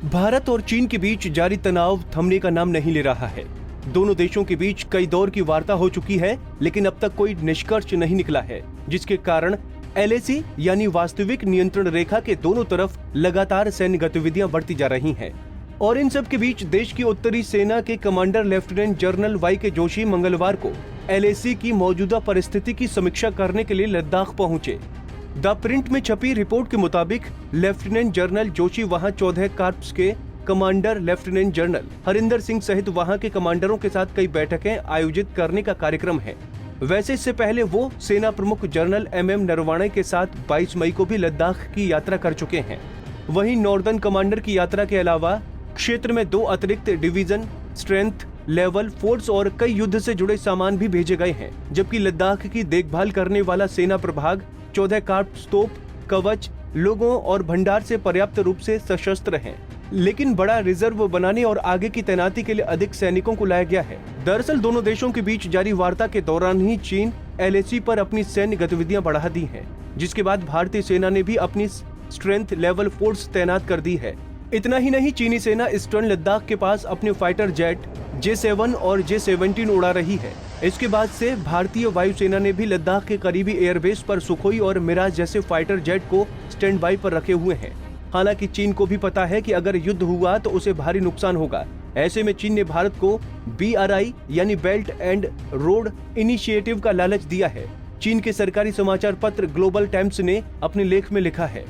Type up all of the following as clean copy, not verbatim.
भारत और चीन के बीच जारी तनाव थमने का नाम नहीं ले रहा है। दोनों देशों के बीच कई दौर की वार्ता हो चुकी है, लेकिन अब तक कोई निष्कर्ष नहीं निकला है, जिसके कारण LAC यानी वास्तविक नियंत्रण रेखा के दोनों तरफ लगातार सैन्य गतिविधियां बढ़ती जा रही हैं। और इन सब के बीच देश की उत्तरी सेना के commander lieutenant general YK Joshi मंगलवार को LAC की मौजूदा परिस्थिति की समीक्षा करने के लिए लद्दाख पहुंचे। द प्रिंट में छपी रिपोर्ट के मुताबिक लेफ्टिनेंट जनरल जोशी वहां 14 कॉर्प्स के commander lieutenant general Harinder Singh सहित वहां के कमांडरों के साथ कई बैठकें आयोजित करने का कार्यक्रम है। वैसे इससे पहले वो सेना प्रमुख जनरल MM नरवणे के साथ 22 मई को भी लद्दाख की यात्रा कर चुके हैं। वहीं नॉर्दर्न कमांडर की यात्रा के अलावा क्षेत्र में 2 अतिरिक्त डिवीजन, स्ट्रेंथ लेवल फोर्स और कई युद्ध से जुड़े सामान भी भेजे गए हैं, जबकि लद्दाख की देखभाल करने वाला सेना प्रभाग 14 कॉर्प्स तोप, कवच, लोगों और भंडार से पर्याप्त रूप से सशस्त्र हैं। लेकिन बड़ा रिजर्व बनाने और आगे की तैनाती के लिए अधिक सैनिकों को लाया गया है। दरअसल दोनों देशों के बीच जारी वार्ता के दौरान ही चीन LAC पर अपनी सैन्य गतिविधियां बढ़ा दी हैं, जिसके बाद भारतीय सेना ने भी अपनी स्ट्रेंथ लेवल फोर्स तैनात कर दी है। इतना ही नहीं, चीनी सेना ईस्टर्न लद्दाख के पास अपने फाइटर जेट J-7 और J-17 उड़ा रही है। इसके बाद से भारतीय वायुसेना ने भी लद्दाख के करीबी एयरबेस पर सुखोई और मिराज जैसे फाइटर जेट को स्टैंड बाई पर रखे हुए हैं। हालांकि चीन को भी पता है कि अगर युद्ध हुआ तो उसे भारी नुकसान होगा। ऐसे में चीन ने भारत को BRI यानी बेल्ट एंड रोड इनिशिएटिव का लालच दिया है। चीन के सरकारी समाचार पत्र ग्लोबल टाइम्स ने अपने लेख में लिखा है,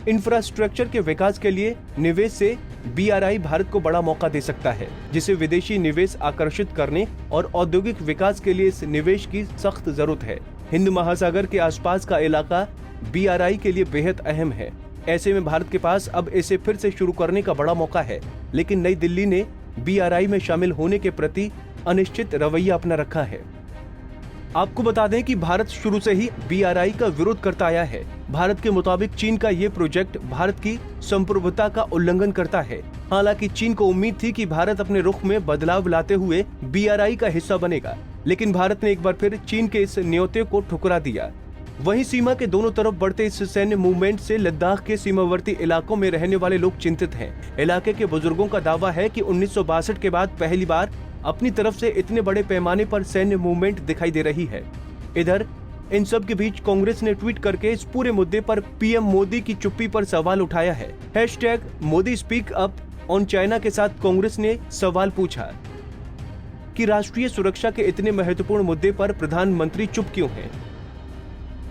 इंफ्रास्ट्रक्चर के विकास के लिए निवेश से BRI भारत को बड़ा मौका दे सकता है, जिसे विदेशी निवेश आकर्षित करने और औद्योगिक विकास के लिए इस निवेश की सख्त जरूरत है। हिंद महासागर के आसपास का इलाका BRI के लिए बेहद अहम है। ऐसे में भारत के पास अब इसे फिर से शुरू करने का बड़ा मौका है, लेकिन नई दिल्ली ने BRI में शामिल होने के प्रति अनिश्चित रवैया अपना रखा है। आपको बता दें कि भारत शुरू से ही BRI का विरोध करता आया है। भारत के मुताबिक चीन का ये प्रोजेक्ट भारत की संप्रभुता का उल्लंघन करता है। हालांकि चीन को उम्मीद थी कि भारत अपने रुख में बदलाव लाते हुए BRI का हिस्सा बनेगा, लेकिन भारत ने एक बार फिर चीन के इस न्योते को ठुकरा दिया। वहीं सीमा के दोनों तरफ बढ़ते इस सैन्य मूवमेंट से लद्दाख के सीमावर्ती इलाकों में रहने वाले लोग चिंतित हैं। इलाके के बुजुर्गों का दावा है कि 1962 के बाद पहली बार अपनी तरफ से इतने बड़े पैमाने पर सैन्य मूवमेंट दिखाई दे रही है। इधर इन सब के बीच कांग्रेस ने ट्वीट करके इस पूरे मुद्दे पर PM मोदी की चुप्पी पर सवाल उठाया है। #Modi speak up on China के साथ कांग्रेस ने सवाल पूछा कि राष्ट्रीय सुरक्षा के इतने महत्वपूर्ण मुद्दे पर प्रधानमंत्री चुप क्यों हैं?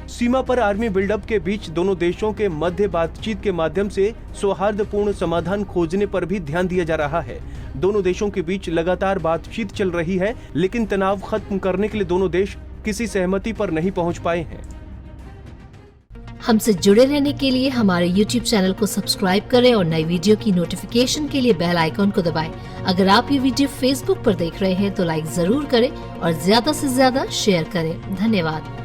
सीमा पर आर्मी बिल्डअप के बीच दोनों देशों के मध्य बातचीत के माध्यम से सौहार्दपूर्ण समाधान खोजने पर भी ध्यान दिया जा रहा है। दोनों देशों के बीच लगातार बातचीत चल रही है, लेकिन तनाव खत्म करने के लिए दोनों देश किसी सहमति पर नहीं पहुंच पाए हैं। हमसे जुड़े रहने के लिए हमारे YouTube चैनल को सब्सक्राइब करें और नई वीडियो की नोटिफिकेशन के लिए बेल आइकॉन को दबाएं। अगर आप ये वीडियो Facebook पर देख रहे हैं तो लाइक जरूर करें और ज्यादा से ज्यादा शेयर करें। धन्यवाद।